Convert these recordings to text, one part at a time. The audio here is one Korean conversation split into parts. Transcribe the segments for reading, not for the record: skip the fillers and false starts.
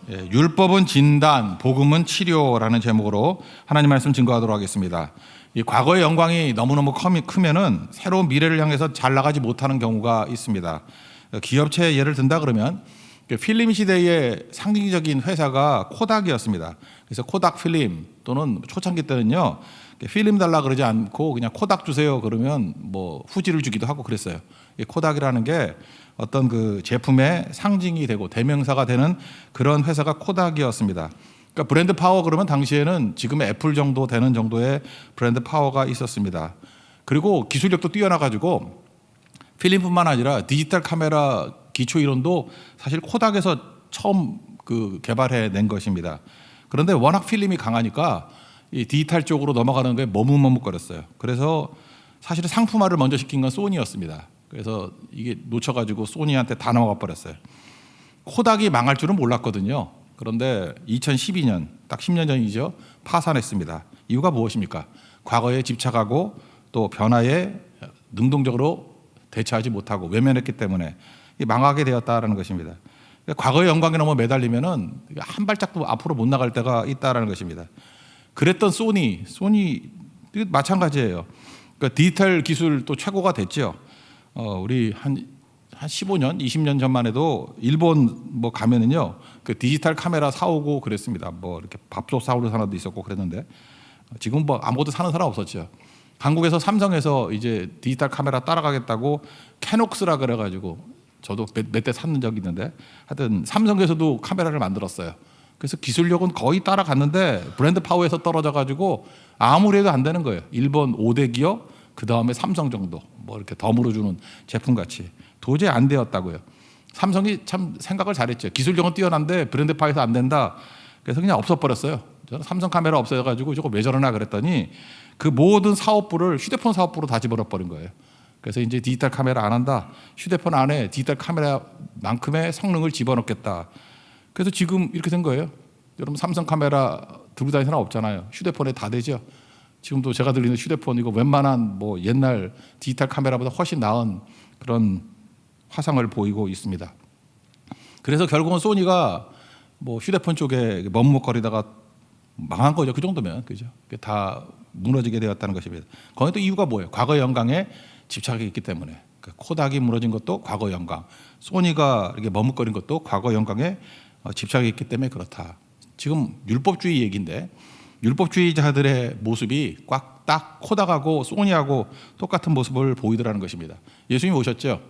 율법은 진단, 복음은 치료라는 제목으로 하나님 말씀 증거하도록 하겠습니다. 이 과거의 영광이 너무너무 크면은 새로운 미래를 향해서 잘 나가지 못하는 경우가 있습니다. 기업체 예를 든다 그러면 필름 시대의 상징적인 회사가 코닥이었습니다. 그래서 코닥 필름 또는 초창기 때는요, 필름 달라 그러지 않고 그냥 코닥 주세요 그러면 뭐 후지를 주기도 하고 그랬어요. 이 코닥이라는 게 어떤 그 제품의 상징이 되고 대명사가 되는 그런 회사가 코닥이었습니다. 그러니까 브랜드 파워 그러면 당시에는 지금의 애플 정도 되는 정도의 브랜드 파워가 있었습니다. 그리고 기술력도 뛰어나가지고 필름뿐만 아니라 디지털 카메라 기초 이론도 사실 코닥에서 처음 개발해낸 것입니다. 그런데 워낙 필름이 강하니까 이 디지털 쪽으로 넘어가는 게 머뭇머뭇거렸어요. 그래서 사실은 상품화를 먼저 시킨 건 소니였습니다. 그래서 이게 놓쳐가지고 소니한테 다 넘어가 버렸어요. 코닥이 망할 줄은 몰랐거든요. 그런데 2012년, 딱 10년 전이죠. 파산했습니다. 이유가 무엇입니까? 과거에 집착하고 또 변화에 능동적으로 대처하지 못하고 외면했기 때문에 망하게 되었다라는 것입니다. 과거의 영광에 너무 매달리면은 한 발짝도 앞으로 못 나갈 때가 있다라는 것입니다. 그랬던 소니 마찬가지예요. 그러니까 디지털 기술 또 최고가 됐죠. 우리 한 15년, 20년 전만 해도 일본 뭐 가면은요, 그 디지털 카메라 사오고 그랬습니다. 뭐 이렇게 밥솥 사오는 사람도 있었고 그랬는데 지금 뭐 아무것도 사는 사람 없었죠. 한국에서 삼성에서 이제 디지털 카메라 따라가겠다고 캐녹스라 그래가지고 저도 몇 대 샀는 적이 있는데 하여튼 삼성에서도 카메라를 만들었어요. 그래서 기술력은 거의 따라갔는데 브랜드 파워에서 떨어져가지고 아무리 해도 안 되는 거예요. 일본 5대 기업, 그 다음에 삼성 정도 뭐 이렇게 덤으로 주는 제품 같이 도저히 안 되었다고요. 삼성이 참 생각을 잘했죠. 기술력은 뛰어난데 브랜드 파워에서 안 된다. 그래서 그냥 없어버렸어요. 저는 삼성 카메라 없어져가지고 저거 왜 저러나 그랬더니 그 모든 사업부를 휴대폰 사업부로 다 집어넣어버린 거예요. 그래서 이제 디지털 카메라 안 한다. 휴대폰 안에 디지털 카메라만큼의 성능을 집어넣겠다. 그래서 지금 이렇게 된 거예요. 여러분 삼성 카메라 들고 다니는 사람 없잖아요. 휴대폰에 다 되죠. 지금도 제가 들리는 휴대폰 이거 웬만한 뭐 옛날 디지털 카메라보다 훨씬 나은 그런 화상을 보이고 있습니다. 그래서 결국은 소니가 뭐 휴대폰 쪽에 머뭇거리다가 망한 거죠. 그 정도면 그죠? 다 무너지게 되었다는 것입니다. 거기 또 이유가 뭐예요? 과거 영광에 집착이 있기 때문에. 코닥이 무너진 것도 과거 영광, 소니가 이렇게 머뭇거린 것도 과거 영광에 집착이 있기 때문에 그렇다. 지금 율법주의 얘기인데 율법주의자들의 모습이 딱 코닥하고 소니하고 똑같은 모습을 보이더라는 것입니다. 예수님이 오셨죠.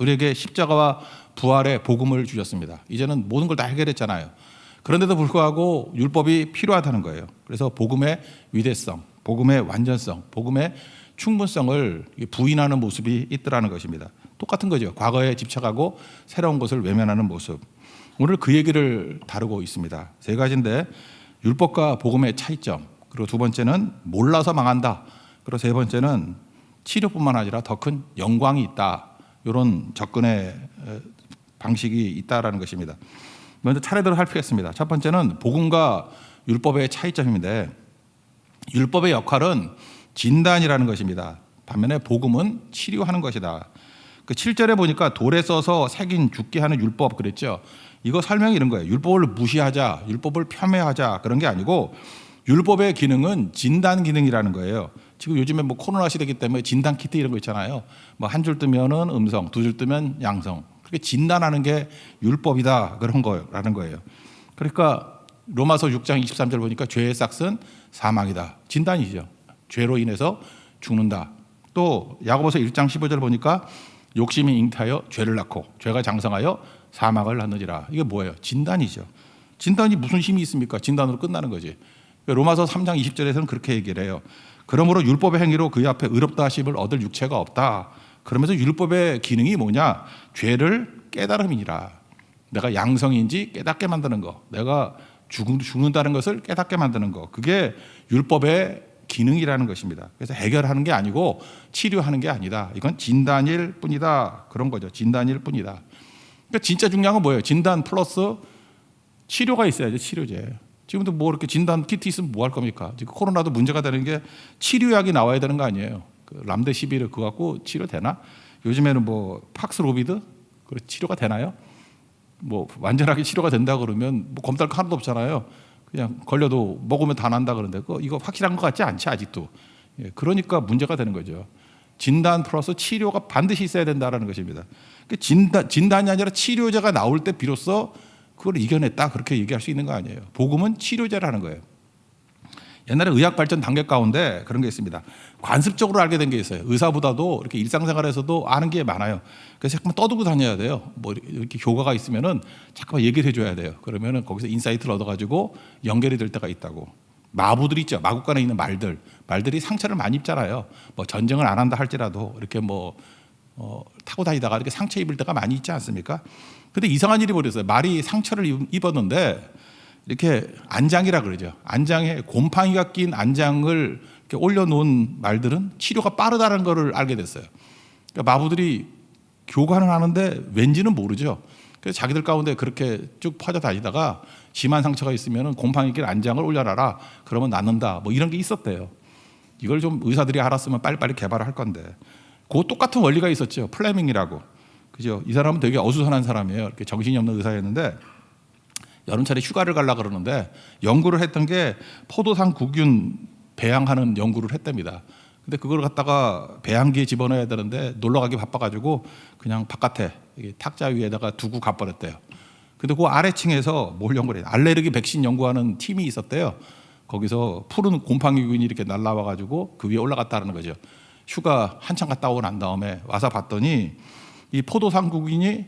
우리에게 십자가와 부활의 복음을 주셨습니다. 이제는 모든 걸 다 해결했잖아요. 그런데도 불구하고 율법이 필요하다는 거예요. 그래서 복음의 위대성, 복음의 완전성, 복음의 충분성을 부인하는 모습이 있더라는 것입니다. 똑같은 거죠. 과거에 집착하고 새로운 것을 외면하는 모습. 오늘 그 얘기를 다루고 있습니다. 세 가지인데 율법과 복음의 차이점, 그리고 두 번째는 몰라서 망한다, 그리고 세 번째는 치료뿐만 아니라 더 큰 영광이 있다. 이런 접근의 방식이 있다라는 것입니다. 먼저 차례대로 살피겠습니다. 첫 번째는 복음과 율법의 차이점인데 율법의 역할은 진단이라는 것입니다. 반면에 복음은 치료하는 것이다. 그 7절에 보니까 돌에 써서 새긴 죽게 하는 율법 그랬죠. 이거 설명이 이런 거예요. 율법을 무시하자, 율법을 폄훼하자 그런 게 아니고 율법의 기능은 진단 기능이라는 거예요. 지금 요즘에 뭐 코로나 시대이기 때문에 진단 키트 이런 거 있잖아요. 뭐 한 줄 뜨면은 음성, 두 줄 뜨면 양성. 그렇게 진단하는 게 율법이다 그런 거라는 거예요. 그러니까 로마서 6장 23절 보니까 죄의 싹은 사망이다. 진단이죠. 죄로 인해서 죽는다. 또 야고보서 1장 15절 보니까 욕심이 잉태하여 죄를 낳고 죄가 장성하여 사망을 낳느니라. 이게 뭐예요? 진단이죠. 진단이 무슨 힘이 있습니까? 진단으로 끝나는 거지. 로마서 3장 20절에서는 그렇게 얘기를 해요. 그러므로 율법의 행위로 그의 앞에 의롭다 하심을 얻을 육체가 없다. 그러면서 율법의 기능이 뭐냐? 죄를 깨달음이니라. 내가 양성인지 깨닫게 만드는 거, 내가 죽는다는 것을 깨닫게 만드는 거, 그게 율법의 기능이라는 것입니다. 그래서 해결하는 게 아니고 치료하는 게 아니다. 이건 진단일 뿐이다. 그런 거죠. 진단일 뿐이다. 그러니까 진짜 중요한 건 뭐예요? 진단 플러스 치료가 있어야죠. 치료제. 지금도 뭐 이렇게 진단 키트 있으면 뭐 할 겁니까? 지금 코로나도 문제가 되는 게 치료약이 나와야 되는 거 아니에요? 그 람데시비르 그거 갖고 치료되나? 요즘에는 뭐 팍스로비드 그 치료가 되나요? 뭐 완전하게 치료가 된다 그러면 뭐 검사할 거 하나도 없잖아요. 그냥 걸려도 먹으면 다 난다 그러는데 이거 확실한 것 같지 않지 아직도. 예, 그러니까 문제가 되는 거죠. 진단 플러스 치료가 반드시 있어야 된다라는 것입니다. 진단이 아니라 치료제가 나올 때 비로소 그걸 이겨냈다 그렇게 얘기할 수 있는 거 아니에요. 복음은 치료제라는 거예요. 옛날에 의학 발전 단계 가운데 그런 게 있습니다. 관습적으로 알게 된 게 있어요. 의사보다도 이렇게 일상생활에서도 아는 게 많아요. 그래서 잠깐만 떠들고 다녀야 돼요. 뭐 이렇게 교과가 있으면은 잠깐만 얘기를 해줘야 돼요. 그러면은 거기서 인사이트를 얻어가지고 연결이 될 때가 있다고. 마부들 있죠. 마국간에 있는 말들이 상처를 많이 입잖아요. 뭐 전쟁을 안 한다 할지라도 이렇게 타고 다니다가 이렇게 상처 입을 때가 많이 있지 않습니까? 근데 이상한 일이 벌어졌어요. 말이 상처를 입었는데 이렇게 안장이라 그러죠. 안장에 곰팡이가 낀 안장을 이렇게 올려놓은 말들은 치료가 빠르다는 것을 알게 됐어요. 그러니까 마부들이 교관을 하는데 왠지는 모르죠. 그래서 자기들 가운데 그렇게 쭉 퍼져 다니다가 심한 상처가 있으면 곰팡이 낀 안장을 올려놔라. 그러면 낫는다. 뭐 이런 게 있었대요. 이걸 좀 의사들이 알았으면 빨리빨리 개발을 할 건데. 그 똑같은 원리가 있었죠. 플레밍이라고. 그죠? 이 사람은 되게 어수선한 사람이에요. 이렇게 정신이 없는 의사였는데 여름철에 휴가를 가려고 그러는데 연구를 했던 게 포도상 구균 배양하는 연구를 했답니다. 근데 그걸 갖다가 배양기에 집어넣어야 되는데 놀러 가기 바빠가지고 그냥 바깥에 탁자 위에다가 두고 가버렸대요. 근데 그 아래층에서 뭘 연구를 해요? 알레르기 백신 연구하는 팀이 있었대요. 거기서 푸른 곰팡이균이 이렇게 날라와가지고 그 위에 올라갔다는 거죠. 휴가 한참 갔다 오고 난 다음에 와서 봤더니 이 포도상구균이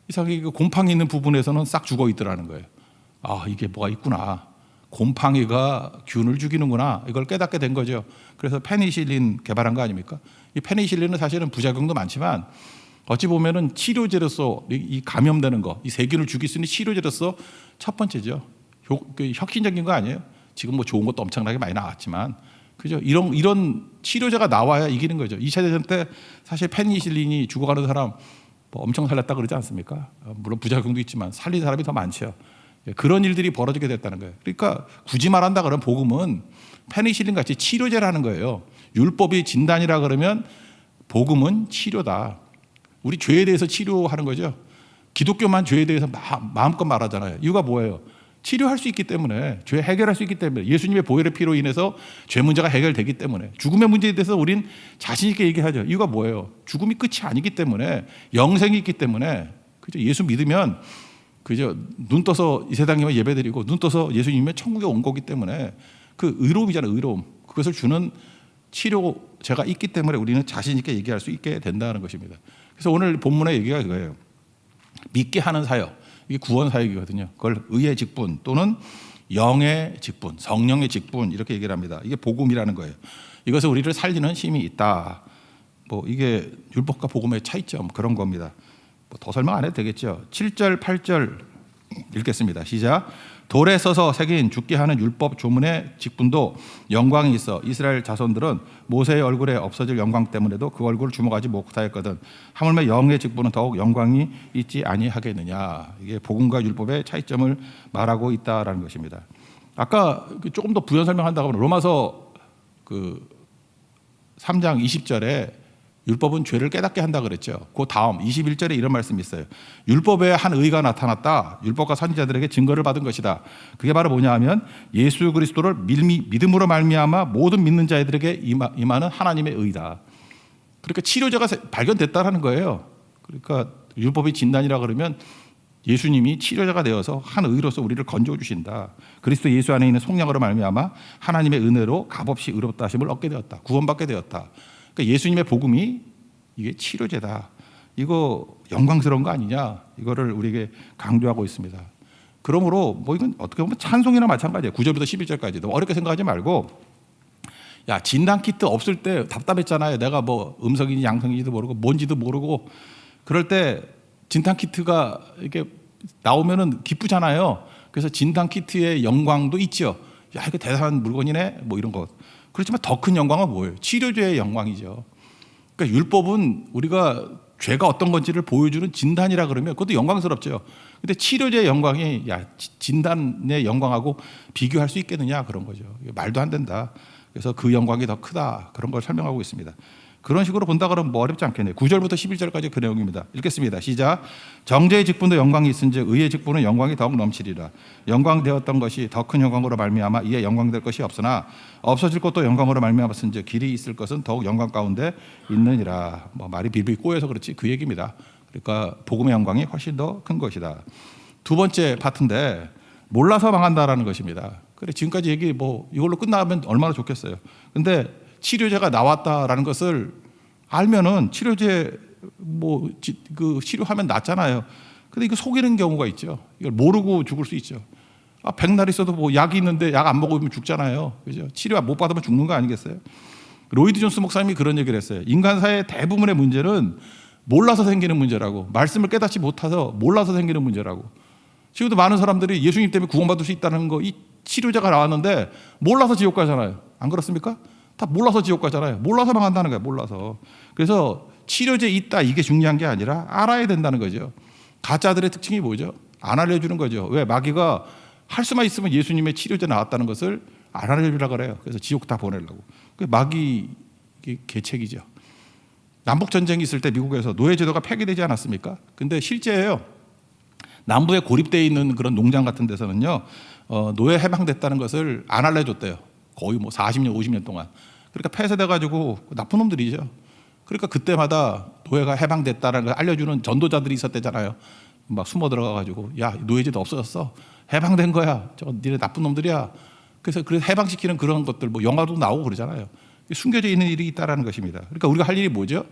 이상하게 그 곰팡이 있는 부분에서는 싹 죽어 있더라는 거예요. 아, 이게 뭐가 있구나. 곰팡이가 균을 죽이는구나. 이걸 깨닫게 된 거죠. 그래서 페니실린 개발한 거 아닙니까? 이 페니실린은 사실은 부작용도 많지만 어찌 보면은 치료제로서 이 감염되는 거, 이 세균을 죽일 수 있는 치료제로서 첫 번째죠. 혁신적인 거 아니에요? 지금 뭐 좋은 것도 엄청나게 많이 나왔지만, 그죠? 이런 치료제가 나와야 이기는 거죠. 2차 대전 때 사실 페니실린이 죽어가는 사람 뭐 엄청 살렸다 그러지 않습니까? 물론 부작용도 있지만 살린 사람이 더 많죠. 그런 일들이 벌어지게 됐다는 거예요. 그러니까 굳이 말한다 그러면 복음은 페니실린 같이 치료제라는 거예요. 율법이 진단이라 그러면 복음은 치료다. 우리 죄에 대해서 치료하는 거죠. 기독교만 죄에 대해서 마음껏 말하잖아요. 이유가 뭐예요? 치료할 수 있기 때문에, 죄 해결할 수 있기 때문에, 예수님의 보혈의 피로 인해서 죄 문제가 해결되기 때문에, 죽음의 문제에 대해서 우린 자신 있게 얘기하죠. 이유가 뭐예요? 죽음이 끝이 아니기 때문에, 영생이 있기 때문에, 그죠? 예수 믿으면 그죠? 눈 떠서 이 세상에만 예배드리고 눈 떠서 예수님의 천국에 온 거기 때문에 그 의로움이잖아요. 의로움. 그것을 주는 치료제가 있기 때문에 우리는 자신 있게 얘기할 수 있게 된다는 것입니다. 그래서 오늘 본문의 얘기가 그거예요. 믿게 하는 사역. 이게 구원 사역이거든요. 그걸 의의 직분 또는 영의 직분, 성령의 직분 이렇게 얘기를 합니다. 이게 복음이라는 거예요. 이것은 우리를 살리는 힘이 있다. 뭐 이게 율법과 복음의 차이점 그런 겁니다. 더 설명 안 해도 되겠죠. 7절, 8절 읽겠습니다. 시작. 돌에 써서 새긴 죽게 하는 율법 조문의 직분도 영광이 있어 이스라엘 자손들은 모세의 얼굴에 없어질 영광 때문에도 그 얼굴을 주목하지 못하였거든. 하물며 영의 직분은 더욱 영광이 있지 아니하겠느냐. 이게 복음과 율법의 차이점을 말하고 있다라는 것입니다. 아까 조금 더 부연 설명한다고 하면 로마서 3장 20절에 율법은 죄를 깨닫게 한다 그랬죠. 그 다음 21절에 이런 말씀이 있어요. 율법에 한 의가 나타났다. 율법과 선지자들에게 증거를 받은 것이다. 그게 바로 뭐냐 하면 예수 그리스도를 믿음으로 말미암아 모든 믿는 자들에게 임하는 하나님의 의다. 그러니까 치료제가 발견됐다라는 거예요. 그러니까 율법의 진단이라 그러면 예수님이 치료자가 되어서 한 의로서 우리를 건져 주신다. 그리스도 예수 안에 있는 속량으로 말미암아 하나님의 은혜로 값없이 의롭다 하심을 얻게 되었다. 구원받게 되었다. 그러니까 예수님의 복음이 이게 치료제다. 이거 영광스러운 거 아니냐? 이거를 우리에게 강조하고 있습니다. 그러므로 뭐 이건 어떻게 보면 찬송이나 마찬가지예요. 9절부터 11절까지. 너무 어렵게 생각하지 말고 야, 진단 키트 없을 때 답답했잖아요. 내가 뭐 음성인지 양성인지도 모르고 뭔지도 모르고 그럴 때 진단 키트가 이렇게 나오면은 기쁘잖아요. 그래서 진단 키트의 영광도 있죠. 야, 이거 대단한 물건이네. 뭐 이런 거. 그렇지만 더 큰 영광은 뭐예요? 치료제의 영광이죠. 그러니까 율법은 우리가 죄가 어떤 건지를 보여주는 진단이라 그러면 그것도 영광스럽죠. 근데 치료제의 영광이 야, 진단의 영광하고 비교할 수 있겠느냐 그런 거죠. 말도 안 된다. 그래서 그 영광이 더 크다. 그런 걸 설명하고 있습니다. 그런 식으로 본다 그러면 뭐 어렵지 않겠네요. 9절부터 11절까지 그 내용입니다. 읽겠습니다. 시작. 정죄의 직분도 영광이 있은즉 의의 직분은 영광이 더욱 넘치리라. 영광되었던 것이 더 큰 영광으로 말미암아 이에 영광될 것이 없으나 없어질 것도 영광으로 말미암았은즉 길이 있을 것은 더욱 영광 가운데 있느니라. 뭐 말이 빌빌 꼬여서 그렇지 그 얘기입니다. 그러니까 복음의 영광이 훨씬 더 큰 것이다. 두 번째 파트인데 몰라서 망한다라는 것입니다. 그래 지금까지 얘기 뭐 이걸로 끝나면 얼마나 좋겠어요. 근데 치료제가 나왔다라는 것을 알면은 치료제 그 치료하면 낫잖아요. 근데 이거 속이는 경우가 있죠. 이걸 모르고 죽을 수 있죠. 백날 있어도 뭐 약이 있는데 약 안 먹으면 죽잖아요. 그죠? 치료 못 받으면 죽는 거 아니겠어요? 로이드 존스 목사님이 그런 얘기를 했어요. 인간사의 대부분의 문제는 몰라서 생기는 문제라고. 말씀을 깨닫지 못해서 몰라서 생기는 문제라고. 지금도 많은 사람들이 예수님 때문에 구원받을 수 있다는 거, 이 치료제가 나왔는데 몰라서 지옥 가잖아요. 안 그렇습니까? 다 몰라서 지옥 가잖아요. 몰라서 망한다는 거예요. 몰라서. 그래서 치료제 있다 이게 중요한 게 아니라 알아야 된다는 거죠. 가짜들의 특징이 뭐죠? 안 알려주는 거죠. 왜? 마귀가 할 수만 있으면 예수님의 치료제 나왔다는 것을 안 알려주려고 그래요. 그래서 지옥 다 보내려고. 그 마귀 계책이죠. 남북전쟁이 있을 때 미국에서 노예제도가 폐기되지 않았습니까? 근데 실제예요. 남부에 고립되어 있는 그런 농장 같은 데서는요, 노예 해방됐다는 것을 안 알려줬대요. 거의 뭐 40년, 50년 동안. 그러니까 폐쇄돼가지고 나쁜 놈들이죠. 그러니까 그때마다 노예가 해방됐다는 걸 알려주는 전도자들이 있었대잖아요. 막 숨어 들어가가지고 야 노예제도 없어졌어. 해방된 거야. 저 니네 나쁜 놈들이야. 그래서 해방시키는 그런 것들 뭐 영화도 나오고 그러잖아요. 숨겨져 있는 일이 있다라는 것입니다. 그러니까 우리가 할 일이 뭐죠?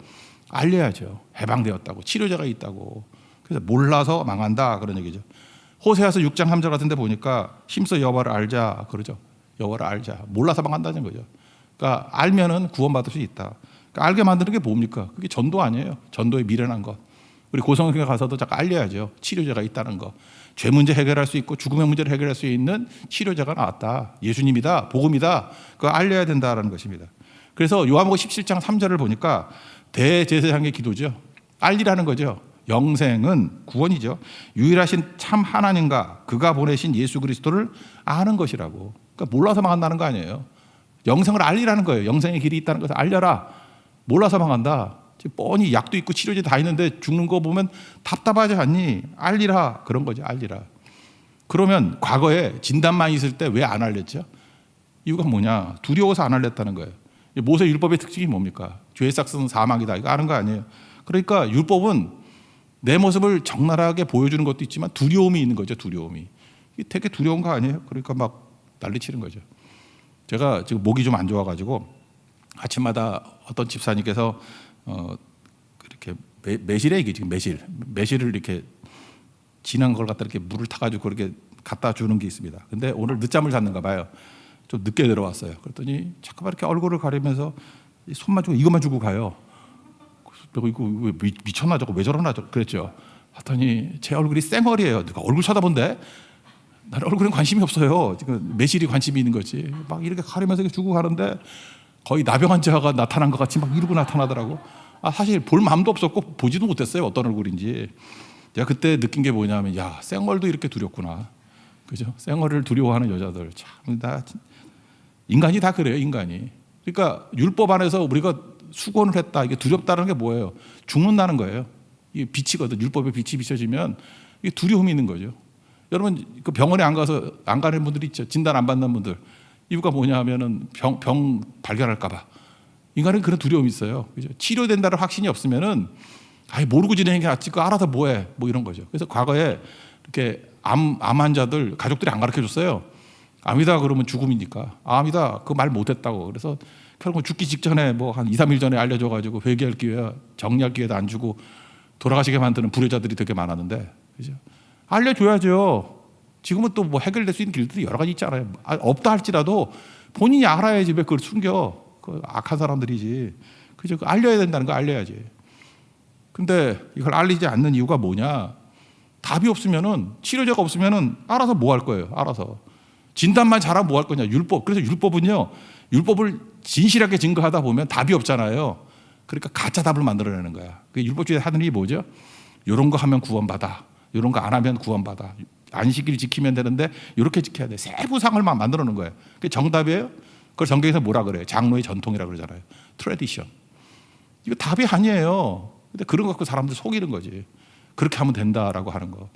알려야죠. 해방되었다고. 치료제가 있다고. 그래서 몰라서 망한다 그런 얘기죠. 호세아서 6장 3절 같은 데 보니까 힘써 여호와를 알자 그러죠. 여호와를 알자. 몰라서 망한다는 거죠. 그러니까 알면은 구원받을 수 있다. 그러니까 알게 만드는 게 뭡니까? 그게 전도 아니에요. 전도에 미련한 것. 우리 고성교회 가서도 자꾸 알려야죠. 치료제가 있다는 거. 죄 문제 해결할 수 있고 죽음의 문제를 해결할 수 있는 치료제가 나왔다. 예수님이다. 복음이다. 그거 알려야 된다라는 것입니다. 그래서 요한복음 17장 3절을 보니까 대제사장의 기도죠. 알리라는 거죠. 영생은 구원이죠. 유일하신 참 하나님과 그가 보내신 예수 그리스도를 아는 것이라고. 그러니까 몰라서 망한다는 거 아니에요. 영생을 알리라는 거예요. 영생의 길이 있다는 것을 알려라. 몰라서 망한다. 뻔히 약도 있고 치료제 다 있는데 죽는 거 보면 답답하지 않니? 알리라. 그런 거죠. 알리라. 그러면 과거에 진단만 있을 때 왜 안 알렸죠? 이유가 뭐냐? 두려워서 안 알렸다는 거예요. 모세 율법의 특징이 뭡니까? 죄의 삭스는 사망이다. 이거 아는 거 아니에요? 그러니까 율법은 내 모습을 적나라하게 보여주는 것도 있지만 두려움이 있는 거죠. 두려움이. 이게 되게 두려운 거 아니에요? 그러니까 막 난리치는 거죠. 제가 지금 목이 좀 안 좋아가지고 아침마다 어떤 집사님께서 이렇게 매실에 이게 지금 매실을 이렇게 진한 걸 갖다 이렇게 물을 타가지고 그렇게 갖다 주는 게 있습니다. 근데 오늘 늦잠을 잤는가 봐요. 좀 늦게 들어왔어요. 그랬더니 자꾸만 이렇게 얼굴을 가리면서 손만 주고 이것만 주고 가요. 그리고 이거 왜 미쳤나 저거 왜 저러나 그랬죠. 하더니 제 얼굴이 쌩얼이에요. 누가 얼굴 쳐다본대? 나는 얼굴엔 관심이 없어요. 지금 매실이 관심이 있는 거지. 막 이렇게 가리면서 주고 가는데 거의 나병 환자가 나타난 것 같이 막 이러고 나타나더라고. 사실 볼 마음도 없었고 보지도 못했어요. 어떤 얼굴인지. 제가 그때 느낀 게 뭐냐면 야 쌩얼도 이렇게 두렵구나. 그죠? 쌩얼을 두려워하는 여자들 참 인간이 다 그래요. 인간이. 그러니까 율법 안에서 우리가 수건을 했다. 이게 두렵다는 게 뭐예요? 죽는다는 거예요. 이게 빛이거든. 율법의 빛이 비춰지면 이게 두려움이 있는 거죠. 여러분 그 병원에 안 가는 분들 있죠. 진단 안 받는 분들. 이유가 뭐냐 하면은 병 발견할까 봐. 인간은 그런 두려움이 있어요. 그죠? 치료된다는 확신이 없으면은 모르고 지내는 게 낫지. 그거 알아서 뭐해? 뭐 이런 거죠. 그래서 과거에 이렇게 암 환자들 가족들이 안 가르쳐 줬어요. 암이다 그러면 죽음이니까. 암이다 그 말 못했다고. 그래서 결국 죽기 직전에 뭐 한 2, 3일 전에 알려줘가지고 회개할 기회, 정리할 기회도 안 주고 돌아가시게 만드는 불효자들이 되게 많았는데, 그죠? 알려줘야죠. 지금은 또 뭐 해결될 수 있는 길들이 여러 가지 있잖아요. 없다 할지라도 본인이 알아야지 왜 그걸 숨겨. 그 악한 사람들이지. 그죠? 알려야 된다는 거 알려야지. 근데 이걸 알리지 않는 이유가 뭐냐? 답이 없으면은 치료제가 없으면은 알아서 뭐 할 거예요? 알아서. 진단만 잘하면 뭐 할 거냐? 율법. 그래서 율법은요. 율법을 진실하게 증거하다 보면 답이 없잖아요. 그러니까 가짜 답을 만들어내는 거야. 그 율법주의 하는 일이 뭐죠? 이런 거 하면 구원받아. 이런 거 안 하면 구원받아. 안식일 지키면 되는데 이렇게 지켜야 돼. 세부상을 막 만들어 놓은 거예요. 그게 정답이에요? 그걸 성경에서 뭐라 그래요? 장로의 전통이라고 그러잖아요. 트래디션. 이거 답이 아니에요. 근데 그런 거 갖고 사람들 속이는 거지. 그렇게 하면 된다라고 하는 거.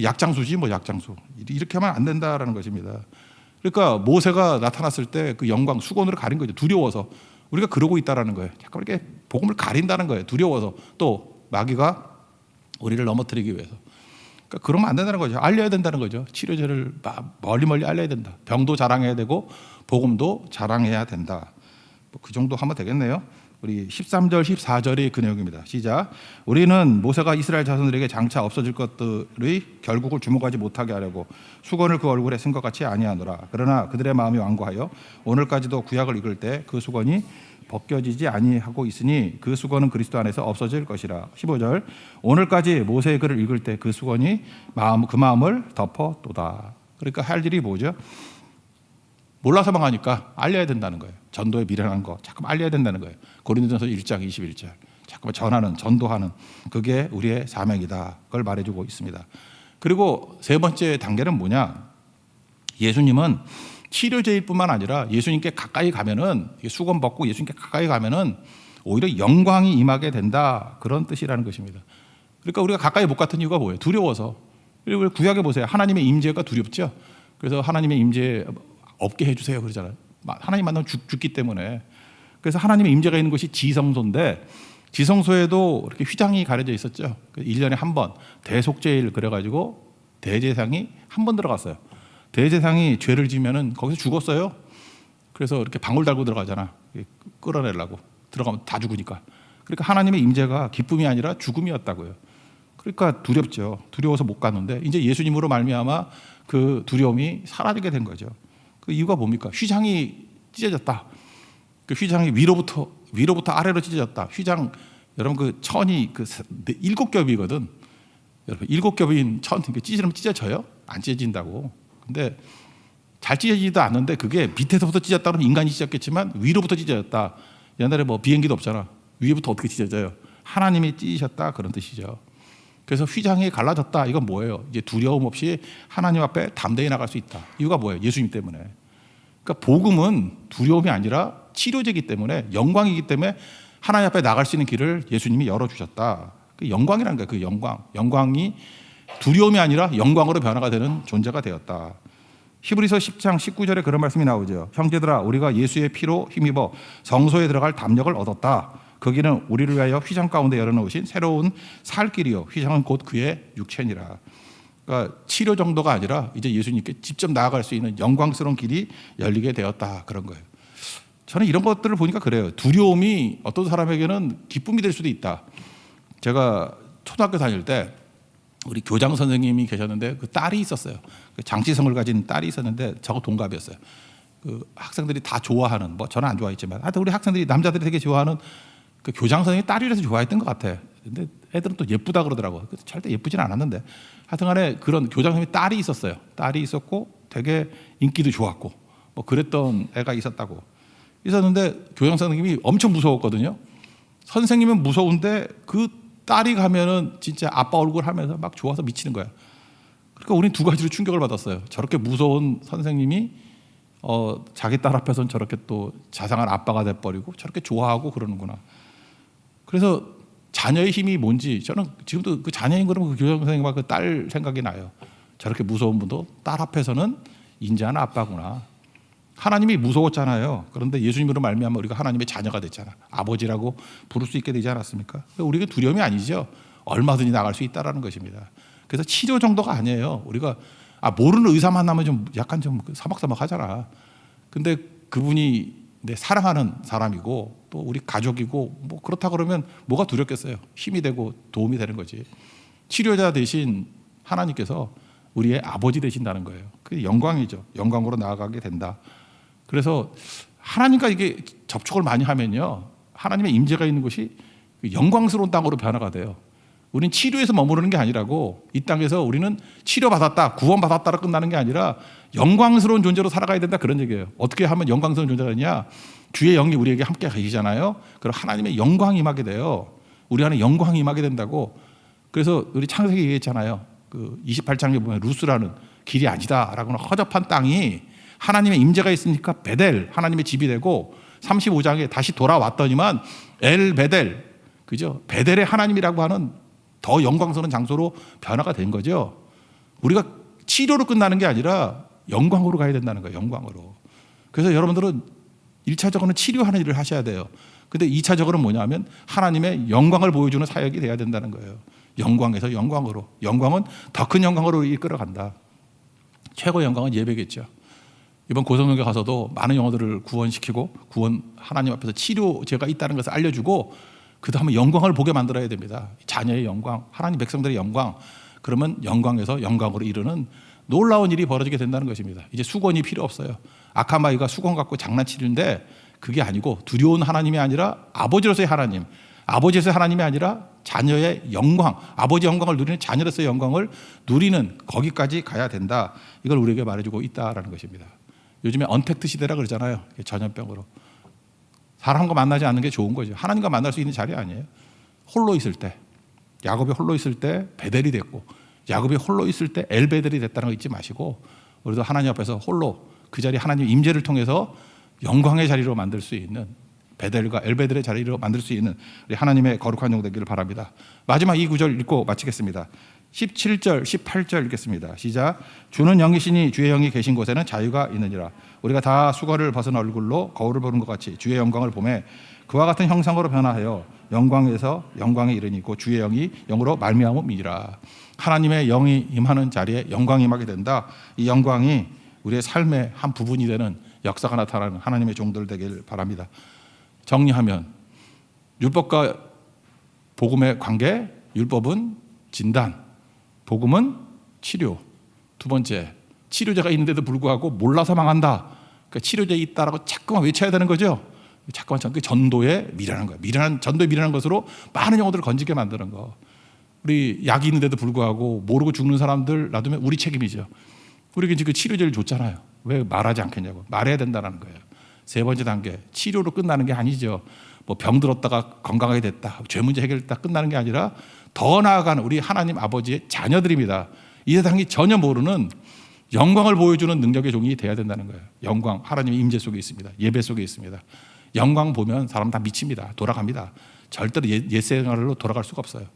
약장수지 뭐 약장수. 이렇게 하면 안 된다라는 것입니다. 그러니까 모세가 나타났을 때 그 영광 수건으로 가린 거죠. 두려워서. 우리가 그러고 있다라는 거예요. 잠깐 이렇게 복음을 가린다는 거예요. 두려워서. 또 마귀가 우리를 넘어뜨리기 위해서. 그러니까 그러면 안 된다는 거죠. 알려야 된다는 거죠. 치료제를 멀리 알려야 된다. 병도 자랑해야 되고 복음도 자랑해야 된다. 뭐 그 정도 하면 되겠네요. 우리 13절 14절이 그 내용입니다. 시작. 우리는 모세가 이스라엘 자손들에게 장차 없어질 것들의 결국을 주목하지 못하게 하려고 수건을 그 얼굴에 쓴 것 같이 아니하노라. 그러나 그들의 마음이 완고하여 오늘까지도 구약을 읽을 때 그 수건이 벗겨지지 아니하고 있으니 그 수건은 그리스도 안에서 없어질 것이라. 15절. 오늘까지 모세의 글을 읽을 때 그 수건이 그 마음을 덮어도다. 그러니까 할 일이 뭐죠? 몰라서만 하니까 알려야 된다는 거예요. 전도에 미련한 거 자꾸 알려야 된다는 거예요. 고린도전서 1장 21절. 자꾸 전하는, 전도하는 그게 우리의 사명이다. 그걸 말해주고 있습니다. 그리고 세 번째 단계는 뭐냐? 예수님은 치료제일 뿐만 아니라 예수님께 가까이 가면은 수건 벗고 예수님께 가까이 가면은 오히려 영광이 임하게 된다. 그런 뜻이라는 것입니다. 그러니까 우리가 가까이 못 갔던 이유가 뭐예요? 두려워서. 그리고 구약에 보세요. 하나님의 임재가 두렵죠. 그래서 하나님의 임재 없게 해주세요 그러잖아요. 하나님 만나면 죽기 때문에. 그래서 하나님의 임재가 있는 곳이 지성소인데 지성소에도 이렇게 휘장이 가려져 있었죠. 1년에 한 번 대속죄일 그래가지고 대제사장이 한 번 들어갔어요. 대제사장이 죄를 지면은 거기서 죽었어요. 그래서 이렇게 방울 달고 들어가잖아. 끌어내려고 들어가면 다 죽으니까. 그러니까 하나님의 임재가 기쁨이 아니라 죽음이었다고요. 그러니까 두렵죠. 두려워서 못 갔는데 이제 예수님으로 말미암아 그 두려움이 사라지게 된 거죠. 그 이유가 뭡니까? 휘장이 찢어졌다. 그 휘장이 위로부터 아래로 찢어졌다. 휘장 여러분 그 천이 그 7겹이거든. 여러분 7겹인 천 찢으면 찢어져요? 안 찢어진다고. 근데 잘 찢어지지도 않는데 그게 밑에서부터 찢었다 그러면 인간이 찢었겠지만 위로부터 찢어졌다. 옛날에 뭐 비행기도 없잖아. 위에부터 어떻게 찢어져요? 하나님이 찢으셨다 그런 뜻이죠. 그래서 휘장이 갈라졌다. 이건 뭐예요? 이제 두려움 없이 하나님 앞에 담대히 나갈 수 있다. 이유가 뭐예요? 예수님 때문에. 그러니까 복음은 두려움이 아니라 치료제이기 때문에 영광이기 때문에 하나님 앞에 나갈 수 있는 길을 예수님이 열어주셨다. 그 영광이라는 거예요. 그 영광. 영광이 두려움이 아니라 영광으로 변화가 되는 존재가 되었다. 히브리서 10장 19절에 그런 말씀이 나오죠. 형제들아 우리가 예수의 피로 힘입어 성소에 들어갈 담력을 얻었다. 거기는 우리를 위하여 휘장 가운데 열어놓으신 새로운 살 길이요. 휘장은 곧 그의 육체니라. 그러니까 치료 정도가 아니라 이제 예수님께 직접 나아갈 수 있는 영광스러운 길이 열리게 되었다. 그런 거예요. 저는 이런 것들을 보니까 그래요. 두려움이 어떤 사람에게는 기쁨이 될 수도 있다. 제가 초등학교 다닐 때 우리 교장 선생님이 계셨는데 그 딸이 있었어요. 그 장치성을 가진 딸이 있었는데 저하고 동갑이었어요. 그 학생들이 다 좋아하는, 뭐 저는 안 좋아했지만 하여튼 우리 학생들이 남자들이 되게 좋아하는 그 교장 선생님이 딸이라서 좋아했던 것 같아. 근데 애들은 또 예쁘다 그러더라고. 절대 예쁘진 않았는데 하여튼간에 그런 교장 선생님이 딸이 있었어요. 딸이 있었고 되게 인기도 좋았고 뭐 그랬던 애가 있었는데 교장 선생님이 엄청 무서웠거든요. 선생님은 무서운데 그 딸이 가면은 진짜 아빠 얼굴 하면서 막 좋아서 미치는 거야. 그러니까 우리는 두 가지로 충격을 받았어요. 저렇게 무서운 선생님이 자기 딸 앞에서는 저렇게 또 자상한 아빠가 돼버리고 저렇게 좋아하고 그러는구나. 그래서 자녀의 힘이 뭔지 저는 지금도 그 자녀인 그러면 그 교장 선생님과 그 딸 생각이 나요. 저렇게 무서운 분도 딸 앞에서는 인자한 아빠구나. 하나님이 무서웠잖아요. 그런데 예수님으로 말미암아 우리가 하나님의 자녀가 됐잖아. 아버지라고 부를 수 있게 되지 않았습니까? 우리가 두려움이 아니죠. 얼마든지 나갈 수 있다라는 것입니다. 그래서 치료 정도가 아니에요. 우리가 모르는 의사 만나면 좀 약간 좀 사막사막하잖아. 근데 그분이 내 사랑하는 사람이고 또 우리 가족이고 뭐 그렇다 그러면 뭐가 두렵겠어요. 힘이 되고 도움이 되는 거지. 치료자 대신 하나님께서 우리의 아버지 되신다는 거예요. 그게 영광이죠. 영광으로 나아가게 된다. 그래서 하나님과 이게 접촉을 많이 하면요, 하나님의 임재가 있는 곳이 영광스러운 땅으로 변화가 돼요. 우리는 치료에서 머무르는 게 아니라고 이 땅에서 우리는 치료받았다, 구원받았다로 끝나는 게 아니라 영광스러운 존재로 살아가야 된다 그런 얘기예요. 어떻게 하면 영광스러운 존재가 되냐? 주의 영이 우리에게 함께 계시잖아요. 그럼 하나님의 영광이 임하게 돼요. 우리 안에 영광이 임하게 된다고. 그래서 우리 창세기 얘기했잖아요. 그 28장에 보면 루스라는 길이 아니다라고는 허접한 땅이 하나님의 임재가 있으니까 베델 하나님의 집이 되고 35장에 다시 돌아왔더니만 엘 베델, 그죠? 베델의 하나님이라고 하는 더 영광스러운 장소로 변화가 된 거죠. 우리가 치료로 끝나는 게 아니라 영광으로 가야 된다는 거예요. 영광으로. 그래서 여러분들은 1차적으로는 치료하는 일을 하셔야 돼요. 근데 2차적으로는 뭐냐면 하나님의 영광을 보여주는 사역이 돼야 된다는 거예요. 영광에서 영광으로. 영광은 더 큰 영광으로 이끌어간다. 최고의 영광은 예배겠죠. 이번 고성령에 가서도 많은 영혼들을 구원시키고 하나님 앞에서 치료제가 있다는 것을 알려주고 그 다음에 영광을 보게 만들어야 됩니다. 자녀의 영광, 하나님 백성들의 영광. 그러면 영광에서 영광으로 이르는 놀라운 일이 벌어지게 된다는 것입니다. 이제 수건이 필요 없어요. 악한 마귀가 수건 갖고 장난치는데 그게 아니고 두려운 하나님이 아니라 아버지로서의 하나님, 아버지로서의 하나님이 아니라 자녀의 영광, 아버지의 영광을 누리는 자녀로서의 영광을 누리는 거기까지 가야 된다. 이걸 우리에게 말해주고 있다라는 것입니다. 요즘에 언택트 시대라 그러잖아요. 전염병으로. 사람과 만나지 않는 게 좋은 거죠. 하나님과 만날 수 있는 자리 아니에요. 홀로 있을 때, 야곱이 홀로 있을 때 베델이 됐고 야곱이 홀로 있을 때 엘베델이 됐다는 거 잊지 마시고 우리도 하나님 앞에서 홀로 그 자리 하나님 임재를 통해서 영광의 자리로 만들 수 있는 베델과 엘베델의 자리로 만들 수 있는 우리 하나님의 거룩한 종 되기를 바랍니다. 마지막 이 구절 읽고 마치겠습니다. 17절, 18절 읽겠습니다. 시작. 주는 영이시니 주의 영이 계신 곳에는 자유가 있느니라. 우리가 다 수거를 벗은 얼굴로 거울을 보는 것 같이 주의 영광을 보매 그와 같은 형상으로 변화하여 영광에서 영광에 이르니고 주의 영이 영으로 말미암음이니라. 하나님의 영이 임하는 자리에 영광이 임하게 된다. 이 영광이 우리의 삶의 한 부분이 되는 역사가 나타나는 하나님의 종들 되길 바랍니다. 정리하면 율법과 복음의 관계, 율법은 진단, 복음은 치료. 두 번째, 치료제가 있는데도 불구하고 몰라서 망한다. 그러니까 치료제 있다라고 자꾸만 외쳐야 되는 거죠. 자꾸만 전도에 미련한 거예요. 전도에 미련한 것으로 많은 영혼들을 건지게 만드는 거. 우리 약이 있는데도 불구하고 모르고 죽는 사람들 놔두면 우리 책임이죠. 우리에게 지금 치료제를 줬잖아요. 왜 말하지 않겠냐고. 말해야 된다는 거예요. 세 번째 단계, 치료로 끝나는 게 아니죠. 뭐 병들었다가 건강하게 됐다, 죄 문제 해결됐다 끝나는 게 아니라 더 나아가는 우리 하나님 아버지의 자녀들입니다. 이 세상이 전혀 모르는 영광을 보여주는 능력의 종이 돼야 된다는 거예요. 영광, 하나님의 임재 속에 있습니다. 예배 속에 있습니다. 영광 보면 사람 다 미칩니다. 돌아갑니다. 절대로 옛 생활로 돌아갈 수가 없어요.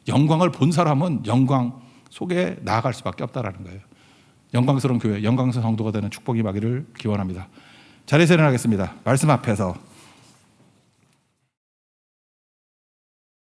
영광을 본 사람은 영광 속에 나아갈 수밖에 없다라는 거예요. 영광스러운 교회, 영광스러운 성도가 되는 축복이 임하기를 기원합니다. 자리에서 일어나겠습니다. 말씀 앞에서